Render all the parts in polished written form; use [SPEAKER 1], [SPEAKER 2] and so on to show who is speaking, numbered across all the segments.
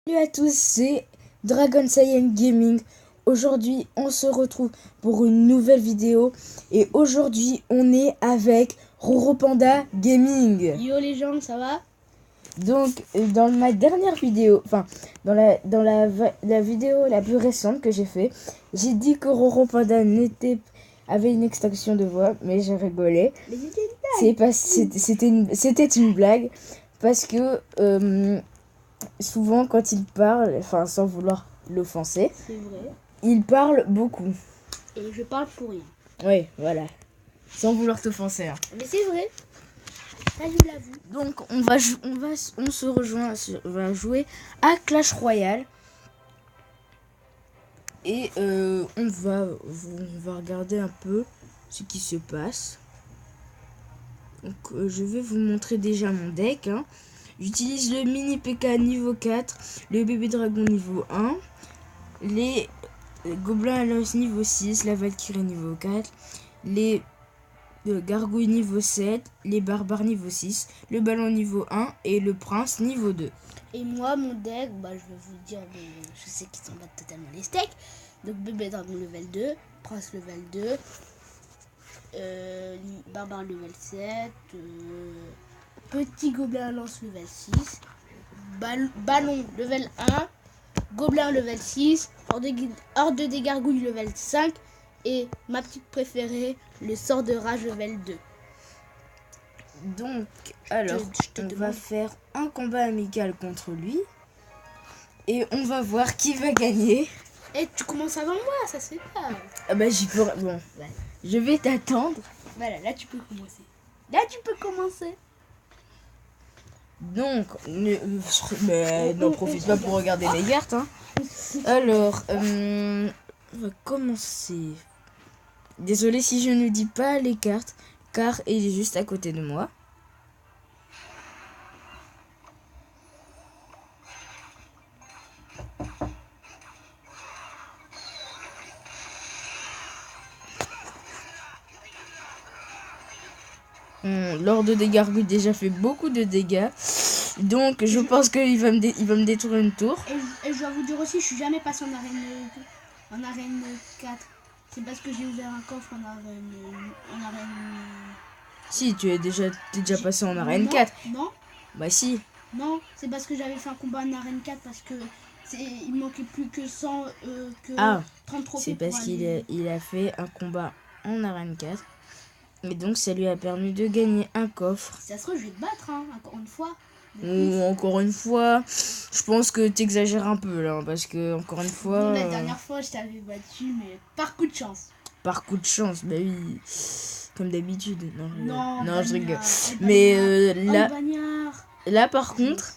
[SPEAKER 1] Salut à tous, c'est Dragon Saiyan Gaming. Aujourd'hui, on se retrouve pour une nouvelle vidéo. Et aujourd'hui, on est avec Roro Panda Gaming.
[SPEAKER 2] Yo les gens, ça va?
[SPEAKER 1] Donc, dans ma dernière vidéo, enfin, dans la vidéo la plus récente que j'ai fait, j'ai dit que Roro Panda avait une extinction de voix, mais j'ai rigolé.
[SPEAKER 2] Mais c'était une blague.
[SPEAKER 1] C'était une blague, parce que souvent quand il parle, enfin sans vouloir l'offenser,
[SPEAKER 2] C'est vrai.
[SPEAKER 1] il parle beaucoup.
[SPEAKER 2] Et je parle pour rien.
[SPEAKER 1] Oui, voilà. Sans vouloir t'offenser. Hein.
[SPEAKER 2] Mais c'est vrai. Ça, je l'avoue.
[SPEAKER 1] Donc on se rejoint, on va jouer à Clash Royale. Et on va regarder un peu ce qui se passe. Donc je vais vous montrer déjà mon deck. Hein. J'utilise le mini PK niveau 4, le bébé dragon niveau 1, les gobelins à lance niveau 6, la valkyrie niveau 4, les gargouilles niveau 7, les barbares niveau 6, le ballon niveau 1 et le prince niveau 2.
[SPEAKER 2] Et moi, mon deck, je vais vous dire, je sais qu'ils sont pas totalement les steaks. Donc bébé dragon level 2, prince level 2, barbare level 7, petit gobelin à lance level 6, ballon level 1, gobelin level 6, horde des gargouilles level 5 et ma petite préférée, le sort de rage level 2.
[SPEAKER 1] Donc, alors, on va faire un combat amical contre lui. Et on va voir qui va gagner.
[SPEAKER 2] Et tu commences avant moi, ça se fait pas.
[SPEAKER 1] Ah bah j'y peux... Bon,
[SPEAKER 2] Ouais.
[SPEAKER 1] je vais t'attendre.
[SPEAKER 2] Voilà, là tu peux commencer.
[SPEAKER 1] Donc, mais n'en profite pas pour regarder les cartes. Hein. Alors, on va commencer. Désolé si je ne dis pas les cartes, car il est juste à côté de moi. L'ordre des gargouilles déjà fait beaucoup de dégâts. Donc je pense qu'il va me détruire une tour.
[SPEAKER 2] Et je dois vous dire aussi, je suis jamais passé en arène 4. C'est parce que j'ai ouvert un coffre en arène...
[SPEAKER 1] Si, t'es déjà passé en arène 4.
[SPEAKER 2] Non,
[SPEAKER 1] Bah si.
[SPEAKER 2] non, c'est parce que j'avais fait un combat en arène 4 parce que il manquait plus que 100, que 30 trophées.
[SPEAKER 1] C'est parce qu'il a fait un combat en arène 4. Et donc ça lui a permis de gagner un coffre.
[SPEAKER 2] Ça se trouve, je vais te battre, hein, encore une fois.
[SPEAKER 1] Encore une fois, je pense que t'exagères un peu là, parce que encore une fois...
[SPEAKER 2] La dernière fois, je t'avais battu, mais par coup de chance.
[SPEAKER 1] Par coup de chance, bah oui, comme d'habitude. Non, je rigole.
[SPEAKER 2] Mais
[SPEAKER 1] là par contre,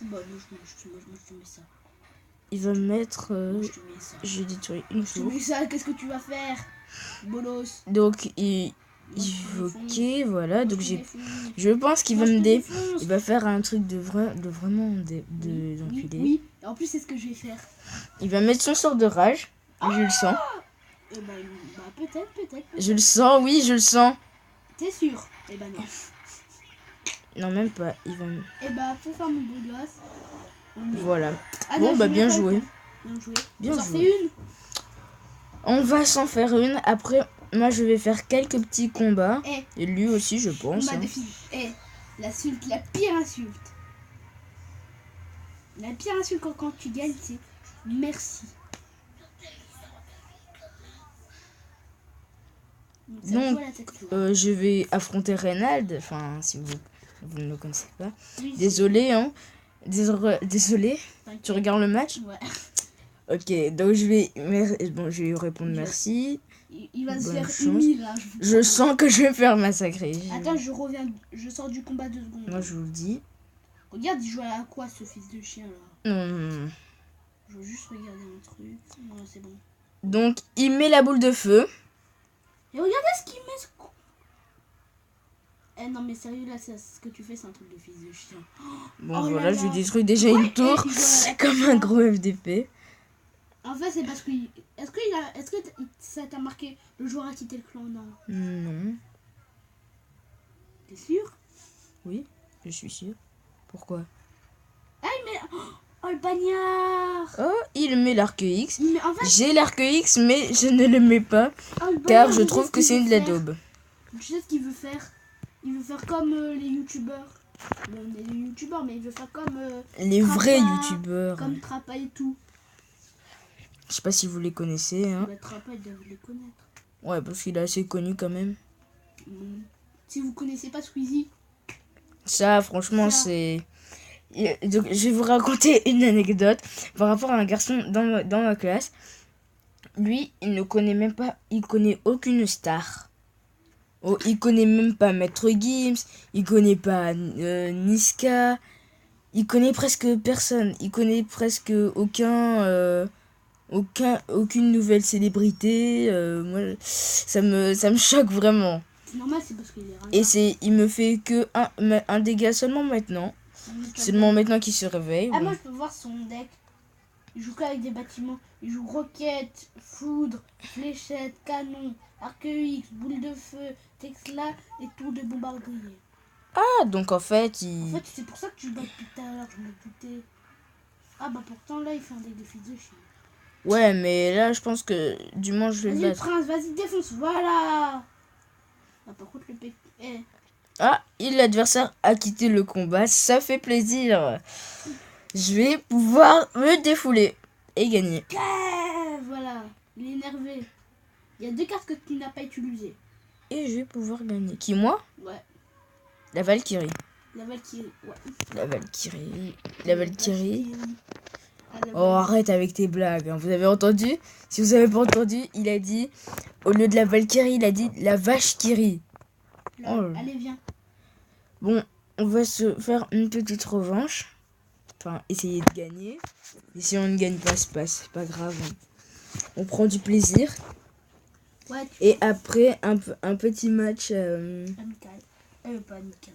[SPEAKER 1] il va me mettre... je détruis une
[SPEAKER 2] tour.
[SPEAKER 1] tour.
[SPEAKER 2] Mais ça, qu'est-ce que tu vas faire, bolos?
[SPEAKER 1] Donc ok, voilà, donc je pense qu'il va il va faire un truc de vraiment d'enculé.
[SPEAKER 2] Oui, en plus c'est ce que je vais faire.
[SPEAKER 1] Il va mettre son sort de rage, je le sens.
[SPEAKER 2] Peut-être.
[SPEAKER 1] Je le sens, oui, je le sens.
[SPEAKER 2] T'es sûr? Eh ben non.
[SPEAKER 1] Non, même pas, il va...
[SPEAKER 2] Eh ben, faut faire mon beau gosse.
[SPEAKER 1] Voilà.
[SPEAKER 2] Ah,
[SPEAKER 1] bon,
[SPEAKER 2] non,
[SPEAKER 1] bah bien joué.
[SPEAKER 2] Bien joué.
[SPEAKER 1] On va s'en faire une, après... Moi, je vais faire quelques petits combats. Et lui aussi, je pense.
[SPEAKER 2] La pire insulte. La pire insulte quand tu gagnes, c'est merci.
[SPEAKER 1] Donc, je vais affronter Reynald. Enfin, si vous ne le connaissez pas. Oui, désolé, hein. Désolé. Tu regardes le match?
[SPEAKER 2] Ouais.
[SPEAKER 1] Ok, donc je vais lui répondre merci.
[SPEAKER 2] Il va se faire humilier là.
[SPEAKER 1] Je sens que je vais me faire massacrer.
[SPEAKER 2] Attends, je sors du combat 2 secondes.
[SPEAKER 1] Moi, je vous le dis.
[SPEAKER 2] Regarde, il joue à quoi ce fils de chien là?
[SPEAKER 1] Non.
[SPEAKER 2] Je veux juste regarder un truc. Non, c'est bon.
[SPEAKER 1] Donc, il met la boule de feu.
[SPEAKER 2] Et regardez ce qu'il met. Non, mais sérieux, là, ce que tu fais, c'est un truc de fils de chien.
[SPEAKER 1] Bon, voilà, je détruis déjà une tour comme un gros FDP.
[SPEAKER 2] En fait, c'est parce que... Est-ce que ça t'a marqué le joueur a quitté le clan?
[SPEAKER 1] Non.
[SPEAKER 2] T'es sûr?
[SPEAKER 1] Oui, je suis sûr. Pourquoi?
[SPEAKER 2] Ah, mais... Oh, le bagnard.
[SPEAKER 1] Oh, il met l'arc X.
[SPEAKER 2] Mais en fait,
[SPEAKER 1] J'ai l'arc X, mais je ne le mets pas.
[SPEAKER 2] oh, le
[SPEAKER 1] Car
[SPEAKER 2] bagnard,
[SPEAKER 1] je
[SPEAKER 2] sais
[SPEAKER 1] trouve
[SPEAKER 2] ce
[SPEAKER 1] que
[SPEAKER 2] qu'il
[SPEAKER 1] c'est
[SPEAKER 2] veut
[SPEAKER 1] de la
[SPEAKER 2] faire.
[SPEAKER 1] daube.
[SPEAKER 2] Tu sais ce qu'il veut faire? Il veut faire comme les youtubeurs. Bon, on est des youtubeurs, mais il veut faire comme
[SPEAKER 1] Les
[SPEAKER 2] Trappa,
[SPEAKER 1] vrais youtubeurs.
[SPEAKER 2] comme Trappa et tout.
[SPEAKER 1] Je sais pas si vous les connaissez. Hein.
[SPEAKER 2] Bah, Trappa, il doit les connaître.
[SPEAKER 1] Ouais, parce qu'il est assez connu quand même.
[SPEAKER 2] Si vous connaissez pas Squeezie,
[SPEAKER 1] Ça, franchement,
[SPEAKER 2] Ça.
[SPEAKER 1] c'est... Donc, je vais vous raconter une anecdote par rapport à un garçon dans ma classe. Lui, il ne connaît même pas... Il connaît aucune star. Oh, il connaît même pas Maître Gims. Il connaît pas Niska. Il connaît presque personne. Il connaît presque aucune nouvelle célébrité. Moi, ça me choque vraiment.
[SPEAKER 2] c'est normal, c'est parce qu'il est ringard.
[SPEAKER 1] Et il me fait que un dégât seulement maintenant. Seulement maintenant qu'il se réveille.
[SPEAKER 2] Ah,
[SPEAKER 1] Ouais.
[SPEAKER 2] moi je peux voir son deck. Il joue qu'avec des bâtiments. Il joue roquette, foudre, fléchette, canon, arc X, boule de feu, Tesla et tour de bombardier.
[SPEAKER 1] Ah, donc en fait,
[SPEAKER 2] En fait, c'est pour ça que tu bats depuis tout à l'heure, je me doutais. Ah bah pourtant là, il fait un deck de fils de chien.
[SPEAKER 1] Ouais, mais là, je pense que du moins, je vais le
[SPEAKER 2] Vas-y le
[SPEAKER 1] battre.
[SPEAKER 2] prince, vas-y défonce, voilà. Ah, par contre le P...
[SPEAKER 1] Ah, l'adversaire a quitté le combat. Ça fait plaisir. Je vais pouvoir me défouler et gagner.
[SPEAKER 2] Voilà, il est énervé. Il y a 2 cartes que tu n'as pas utilisées.
[SPEAKER 1] Et je vais pouvoir gagner. Qui, moi?
[SPEAKER 2] Ouais,
[SPEAKER 1] La Valkyrie.
[SPEAKER 2] la Valkyrie, ouais.
[SPEAKER 1] La Valkyrie. La Valkyrie.
[SPEAKER 2] Ah, la
[SPEAKER 1] Oh, arrête avec tes blagues. Hein. Vous avez entendu? Si vous avez pas entendu, il a dit, au lieu de la Valkyrie, il a dit la vache qui rit.
[SPEAKER 2] Là,
[SPEAKER 1] Oh.
[SPEAKER 2] allez, viens.
[SPEAKER 1] Bon, on va se faire une petite revanche. Enfin, essayer de gagner. Et si on ne gagne pas, c'est pas grave. On prend du plaisir.
[SPEAKER 2] Ouais,
[SPEAKER 1] Et après, un petit match.
[SPEAKER 2] amical. Pas amical.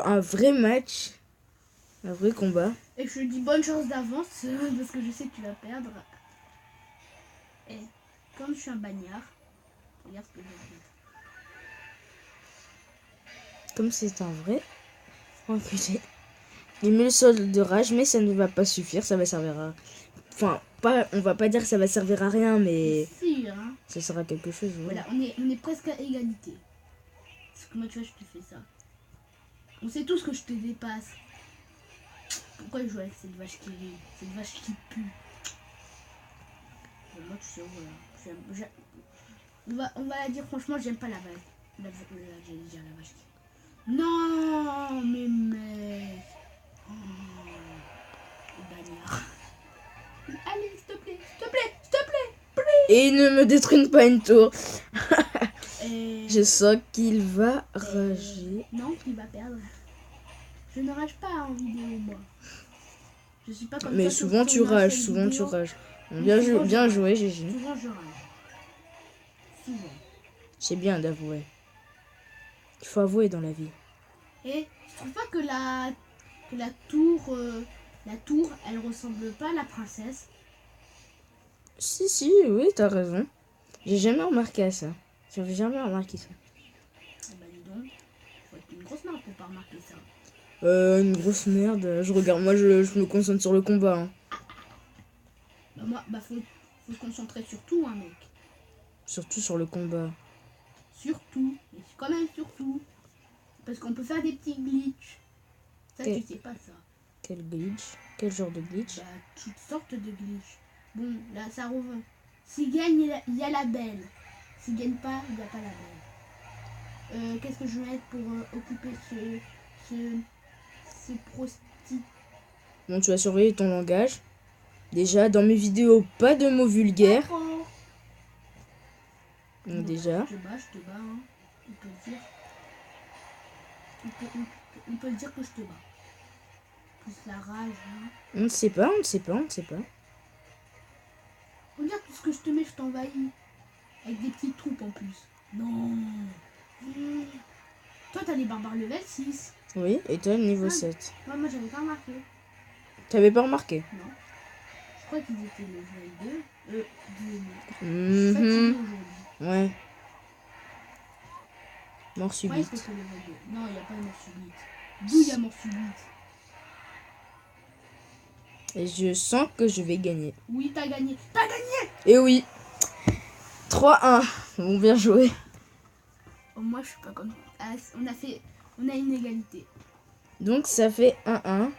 [SPEAKER 1] Un vrai match. Un vrai combat.
[SPEAKER 2] Et je te dis bonne chance d'avance parce que je sais que tu vas perdre. Et comme je suis un bagnard, regarde ce que je vais faire.
[SPEAKER 1] Comme c'est un vrai. Enculé. Il met le sol de rage, mais ça ne va pas suffire. Ça va servir à. Enfin, pas, on va pas dire que ça va servir à rien, mais
[SPEAKER 2] Si, hein.
[SPEAKER 1] ça sert à quelque chose. Ouais.
[SPEAKER 2] Voilà, on est presque à égalité. Parce que moi, tu vois, je te fais ça. On sait tous que je te dépasse. Pourquoi je joue avec cette vache qui rit? Cette vache qui pue. Bon, moi, tu sais, voilà. On va la dire franchement, j'aime pas la vache. J'allais dire la vache qui... Non, mais mec. Oh, bagnard. Allez, s'il te plaît, s'il te plaît, s'il te plaît.
[SPEAKER 1] Et il ne me détruit pas une tour.
[SPEAKER 2] Et...
[SPEAKER 1] Je sens qu'il va rager.
[SPEAKER 2] Non, il va perdre. Je ne rage pas en vidéo, moi. Je suis pas comme
[SPEAKER 1] Mais
[SPEAKER 2] toi sur
[SPEAKER 1] souvent
[SPEAKER 2] ton
[SPEAKER 1] tu rages,
[SPEAKER 2] ancienne
[SPEAKER 1] souvent tu
[SPEAKER 2] vidéo.
[SPEAKER 1] rages.
[SPEAKER 2] Mais
[SPEAKER 1] Bien,
[SPEAKER 2] souvent, je
[SPEAKER 1] bien
[SPEAKER 2] rage.
[SPEAKER 1] joué, GG.
[SPEAKER 2] Souvent, je rage. Souvent.
[SPEAKER 1] C'est bien d'avouer. Il faut avouer dans la vie.
[SPEAKER 2] Et je trouve pas que la tour, elle ressemble pas à la princesse.
[SPEAKER 1] Si, oui, t'as raison. J'ai jamais remarqué à ça. J'avais jamais remarqué ça.
[SPEAKER 2] Ah bah dis donc, faut être une grosse merde pour pas remarquer ça.
[SPEAKER 1] Une grosse merde. Je regarde, moi je me concentre sur le combat. Hein.
[SPEAKER 2] Bah moi, faut se concentrer sur tout, hein, mec.
[SPEAKER 1] Surtout sur le combat.
[SPEAKER 2] Surtout, mais quand même surtout. Parce qu'on peut faire des petits glitches. Ça,
[SPEAKER 1] Ok.
[SPEAKER 2] tu sais pas ça.
[SPEAKER 1] Quel glitch? Quel genre de glitch?
[SPEAKER 2] Bah, toutes sortes de glitches. Bon, là, ça revient. S'il gagne, il y a la belle. S'il gagne pas, il n'y a pas la belle. Qu'est-ce que je vais mettre pour occuper ce prosti...
[SPEAKER 1] Bon, tu vas surveiller ton langage. Déjà, dans mes vidéos, pas de mots vulgaires.
[SPEAKER 2] Oh.
[SPEAKER 1] Donc, déjà.
[SPEAKER 2] Je te bats, hein. On peut le dire. On peut le dire que je te bats. Plus la rage, hein.
[SPEAKER 1] On ne sait pas.
[SPEAKER 2] Regarde tout ce que je te mets, je t'envahis. Avec des petites troupes en plus. Non. Toi, t'as les barbares level 6.
[SPEAKER 1] Oui, et toi, niveau
[SPEAKER 2] Ah.
[SPEAKER 1] 7.
[SPEAKER 2] Moi, j'avais pas remarqué.
[SPEAKER 1] T'avais pas remarqué?
[SPEAKER 2] Non. Je crois qu'ils étaient level 2. Je suis
[SPEAKER 1] Mhm.
[SPEAKER 2] fatiguée aujourd'hui.
[SPEAKER 1] Ouais. Mort
[SPEAKER 2] Ouais,
[SPEAKER 1] subite.
[SPEAKER 2] c'était level 2. Non, il n'y a pas de mort subite. D'où il y a mort subite?
[SPEAKER 1] Et je sens que je vais gagner.
[SPEAKER 2] Oui, t'as gagné. T'as gagné.
[SPEAKER 1] Et oui. 3-1. Bon, bien joué.
[SPEAKER 2] Oh, moi, je suis pas comme... Ah, on a une égalité.
[SPEAKER 1] Donc, ça fait 1-1.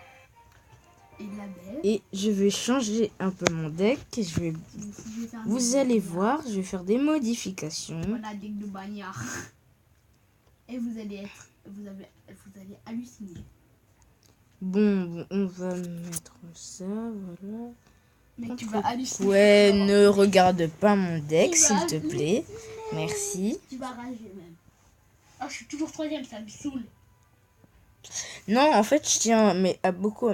[SPEAKER 2] Et la belle.
[SPEAKER 1] Et je vais changer un peu mon deck. Vous allez voir, je vais faire des modifications.
[SPEAKER 2] Voilà, deck de bagnard. Et vous allez halluciner.
[SPEAKER 1] Bon, on va mettre ça, voilà.
[SPEAKER 2] Mais tu vas halluciner.
[SPEAKER 1] Ouais, ne regarde pas mon deck,
[SPEAKER 2] Tu
[SPEAKER 1] s'il
[SPEAKER 2] vas
[SPEAKER 1] te plaît. Merci.
[SPEAKER 2] Tu vas rager même. Oh, je suis toujours troisième, ça me saoule.
[SPEAKER 1] Non, en fait, je tiens beaucoup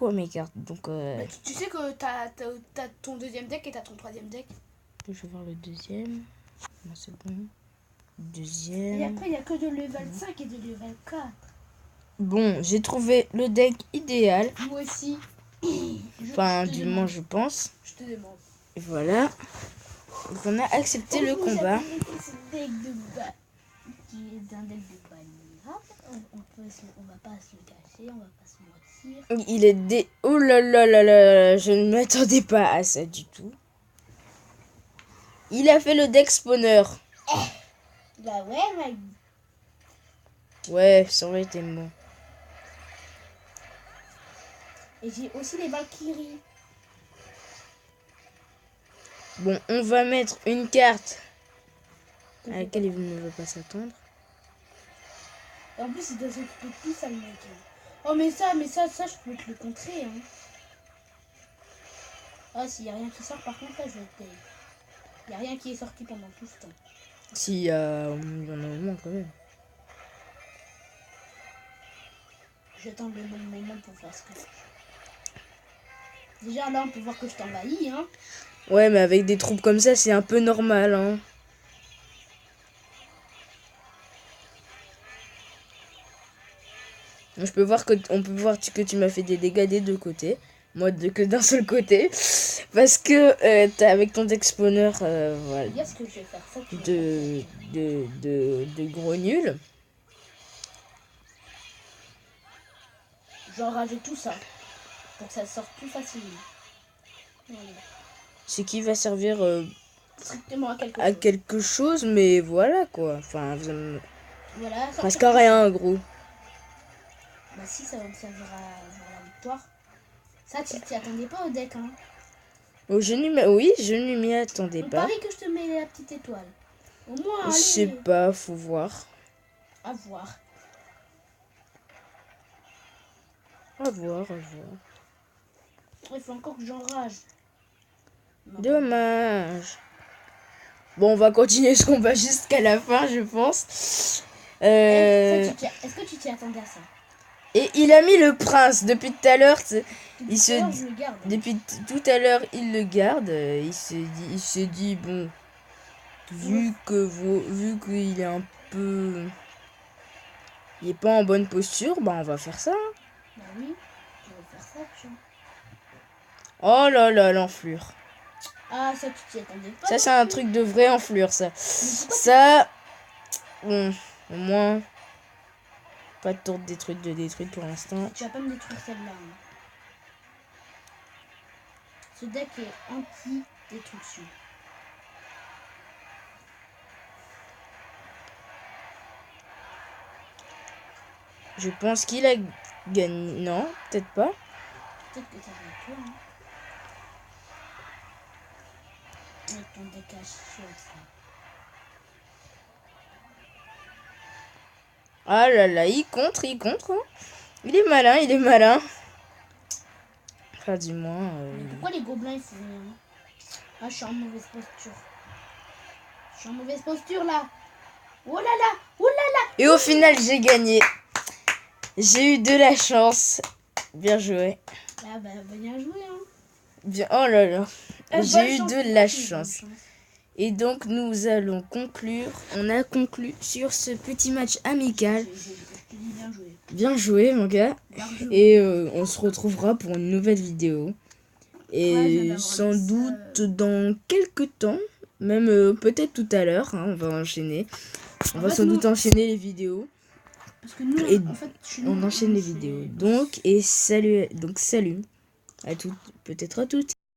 [SPEAKER 1] à mes cartes. Donc,
[SPEAKER 2] Bah, tu sais que t'as ton deuxième deck et t'as ton troisième deck.
[SPEAKER 1] je vais voir le deuxième. Non, c'est bon.
[SPEAKER 2] Et
[SPEAKER 1] Deuxième.
[SPEAKER 2] après, il n'y a que de level 5 et de level 4.
[SPEAKER 1] Bon, j'ai trouvé le deck idéal.
[SPEAKER 2] Moi aussi.
[SPEAKER 1] Enfin, du moins, je pense.
[SPEAKER 2] Je te demande.
[SPEAKER 1] Et voilà. Donc, on a accepté le combat.
[SPEAKER 2] Ce deck qui est un deck de bagnard. On va pas se le cacher, on va pas se mentir.
[SPEAKER 1] Il est Oh là là là là, je ne m'attendais pas à ça du tout. Il a fait le deck spawner.
[SPEAKER 2] Bah ouais, mec.
[SPEAKER 1] Ouais, ça aurait été bon.
[SPEAKER 2] Et j'ai aussi les Valkyries.
[SPEAKER 1] Bon, on va mettre une carte à laquelle il ne veut pas s'attendre.
[SPEAKER 2] Et en plus, il doit s'occuper de tout ça, le mec. Oh, mais ça, je peux te le contrer. Hein. Ah, s'il n'y a rien qui sort, par contre, là, je vais te tailler. Il n'y a rien qui est sorti pendant tout ce temps.
[SPEAKER 1] Si, il y en a au moins quand même.
[SPEAKER 2] J'attends le bon moment pour faire ce que je... Déjà, là, on peut voir que je t'envahis, hein.
[SPEAKER 1] Ouais, mais avec des troupes comme ça, c'est un peu normal, hein. On peut voir que tu m'as fait des dégâts des deux côtés. Moi, que d'un seul côté. Parce que t'as avec ton deck spawner, voilà.
[SPEAKER 2] Regarde ce que je vais faire. Ça,
[SPEAKER 1] De gros nuls.
[SPEAKER 2] j'enrage tout ça. Pour que ça sorte plus facilement. Voilà.
[SPEAKER 1] Ce qui va servir
[SPEAKER 2] Strictement à quelque
[SPEAKER 1] à
[SPEAKER 2] chose.
[SPEAKER 1] quelque chose, mais voilà quoi. Enfin,
[SPEAKER 2] Voilà. Ça
[SPEAKER 1] presque à rien, gros.
[SPEAKER 2] Bah si, ça va me servir à avoir la victoire. Ça, tu t'y attendais pas au deck, hein.
[SPEAKER 1] Oh, oui, je ne m'y attendais
[SPEAKER 2] On
[SPEAKER 1] pas.
[SPEAKER 2] parie que je te mets la petite étoile. Au moins,
[SPEAKER 1] Je sais
[SPEAKER 2] allez.
[SPEAKER 1] pas, faut voir.
[SPEAKER 2] À voir.
[SPEAKER 1] À voir.
[SPEAKER 2] Il faut encore que j'enrage. Non.
[SPEAKER 1] Dommage. Bon, on va continuer ce combat jusqu'à la fin, je pense.
[SPEAKER 2] Est-ce que tu t'y attendais à ça?
[SPEAKER 1] Et il a mis le prince depuis tout à l'heure.
[SPEAKER 2] Je le garde.
[SPEAKER 1] Depuis tout à l'heure, il le garde. Il s'est dit bon, vu qu'il est un peu, il est pas en bonne posture, bah on va faire ça. Hein.
[SPEAKER 2] Bah oui, je vais faire ça, tu vois.
[SPEAKER 1] Oh là là, l'enflure.
[SPEAKER 2] Ah, ça, tu t'y attendais pas.
[SPEAKER 1] Ça, c'est un truc de vraie enflure, ça. Ça, bon, au moins, pas de tour de détruite pour l'instant.
[SPEAKER 2] Tu vas pas me détruire celle-là. Hein. Ce deck est anti-détruction.
[SPEAKER 1] Je pense qu'il a gagné. Non, peut-être pas.
[SPEAKER 2] Peut-être que ça va être toi. Hein. Avec ton deck à chaud, ça.
[SPEAKER 1] Ah là là, il contre. Hein. Il est malin. Enfin, du moins.
[SPEAKER 2] Pourquoi les gobelins ils font rien? Ah, je suis en mauvaise posture. Là. Oh là là.
[SPEAKER 1] Et au final, j'ai gagné. J'ai eu de la chance. Bien joué.
[SPEAKER 2] Ah bah bien joué, hein.
[SPEAKER 1] Bien. Oh là là. J'ai eu de la chance.
[SPEAKER 2] Chance.
[SPEAKER 1] Et donc, nous allons conclure. On a conclu sur ce petit match amical.
[SPEAKER 2] Je dis bien joué.
[SPEAKER 1] Bien joué, mon gars. Et on se retrouvera pour une nouvelle vidéo. Et
[SPEAKER 2] Ouais,
[SPEAKER 1] sans doute dans quelques temps. Même peut-être tout à l'heure. Hein, on va enchaîner. On va sans doute enchaîner les vidéos.
[SPEAKER 2] Parce que nous,
[SPEAKER 1] Et
[SPEAKER 2] en fait,
[SPEAKER 1] on enchaîne les vidéos. Donc, salut. À toutes, peut-être à toutes.